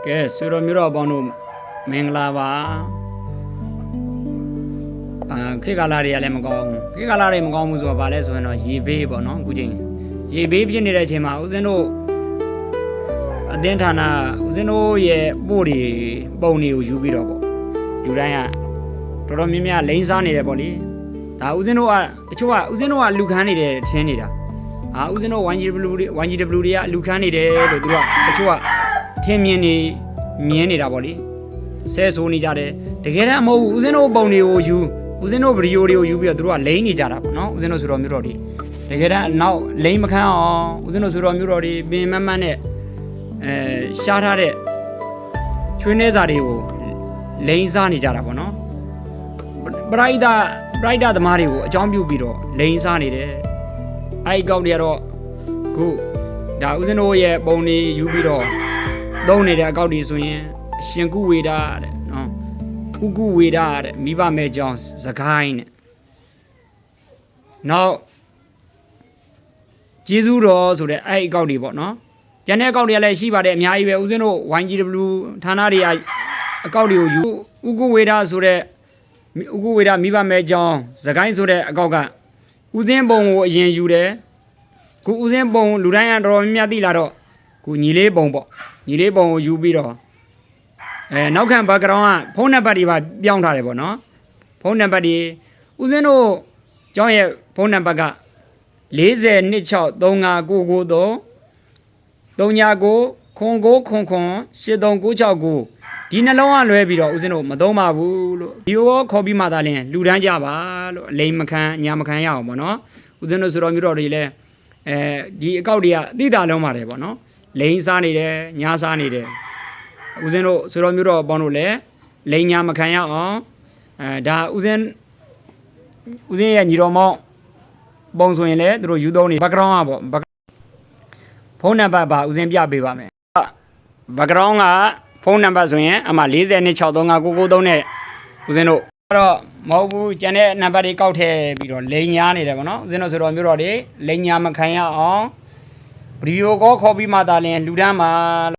ကဲဆွေတော်မျိုးတော်ပေါင်းတို့မင်္ဂလာပါခေတ်ကာလတွေကလည်းမကောင်းဘူးခေတ်ကာလတွေမကောင်းဘူးဆိုတော့ဗာလဲဆိုရင်တော့ရေဘေးပေါ့နော်အခုချိန်ရေဘေးဖြစ်နေတဲ့အချိန်မှာဦးဇင်းတို့အသင်းဌာနဦးဇင်းတို့ရဲ့ပို့တွေပုံတွေကိုယူပြီးတော့ပေါ့လူတိုင်းကတော်တော်များများလိမ့်စားနေတယ်ပေါ့လေဒါဦးဇင်းတို့ကတချို့ကဦးဇင်းတို့ကလူခန်းနေတယ်ထင်းနေတာဦးဇင်းတို့ YGW တွေကအလူခန်းနေတယ်လို့သူကတချို့ကထင်းမြင်နေတာပေါ့လေဆဲဆိုနေကြတယ်တကယ်တမ်းမဟုတ်ဘူးဦးဇင်းတို့ပုံတွေကိုယူဦးဇင်းတို့ဗီဒီယိုတွေကိုယူပြီးတော့သူတို့ကလိမ့်နေကြတာပေါ့နော်ဦးဇင်းတို့ဆိုတော်မျိုးတော်တွေတကယ်တမ်းနောက်လိမ့်မခန်းအောင်ဦးဇင်းတို့ဆိုတော်မျိုးတော်တွေပင်မမန်းနဲ့ရှားထားတဲ့ချွေးနှဲစာတွေကိုလိမ့်စားနေကြတာပေါ့နော်ပရိုက်တာသမားတွေကိုအကြောင်းပြုပြီးတော့လိမ့်စားနေတယ်အဲ့ဒီကောက်တွေကတော့ခုဒါဦးဇင်းတို့ရဲ့ပုံတွေယူပြီးတော့သုံးနေတဲ့အကောက်တွေဆိုရင်အရှင်ကုဝေဒတဲ့နော်ဥကုဝေဒတဲ့မိဘမဲကြောင်းစကိုင်းတဲ့နောက်ကျေးဇူးတော်ဆိုတဲ့အဲ့ဒီအကောက်တွေပေါ့နော်ကျန်တဲ့အကောက်တွေကလည်းရှိပါတယ်အများကြီးပဲဦးဇင်းတို့ YGW ဌာနတွေအကောက်တွေကိုယူဥကုဝေဒဆိုတဲ့ဥကုဝေဒမိဘမဲကြောင်းစကိုင်းဆိုတဲ့အကောက်ကဦးစင်းပုံကိုအရင်ယူတယ်ခုဦးစင်းပုံလူတိုင်းကတော်တော်များများသိလာတော့ခုညီလေးပုံပေါ့ညီလေးပုံကိုယူပြီးတော့နောက်ခံ background ကဖုန်းနံပါတ်တွေပါပြောင်းထားတယ်ပေါ့နော်ဖုန်းနံပါတ်တွေဦးစင်းတို့ကျောင်းရဲ့ဖုန်းနံပါတ်က402635999339 89898396ဒီနှလုံးကလွဲပြီးတော့ဦးဇင်းတို့မသုံးပါဘူးလို့ဒီရောခေါ်ပြီးမှသာလင်လူတန်းကြပါလို့အလိမ်မခံညာမခံရအောင်ပေါ့နော်ဦးဇင်းတို့ဆိုတော်မျိုးတော်တွေလည်းဒီအကောက်တွေကအတိတာလုံးပါတယ်ပေါ့နော်လိန်စားနေတယ်ညာစားနေတယ်ဦးဇင်းတို့ဆိုတော်မျိုးတော်ပေါင်းတို့လည်းလိန်ညာမခံရအောင်ဒါဦးဇင်းရဲ့ညီတော်မောင်ပုံဆိုရင်လည်းသူတို့ယူသုံးနေ background ကပေါ့ဖုန်းနံပါတ်ပါဦးဇင်းပြပေးပါမယ် background ကဖုန်းနံပါတ်ဆိုရင်အမှ4026359993နဲ့ဦးဇင်းတို့အဲ့တော့မဟုတ်ဘူးကျန်တဲ့နံပါတ်တွေကောက်ထည့်ပြီးတော့လိန်ညာနေတယ်ပေါ့နော်ဦးဇင်းတို့ဆိုတော့မျိုးတော်တွေလိန်ညာမခံရအောင်ဗီဒီယိုကောခေါ်ပြီးမှသာလင်လူတန်းမှာ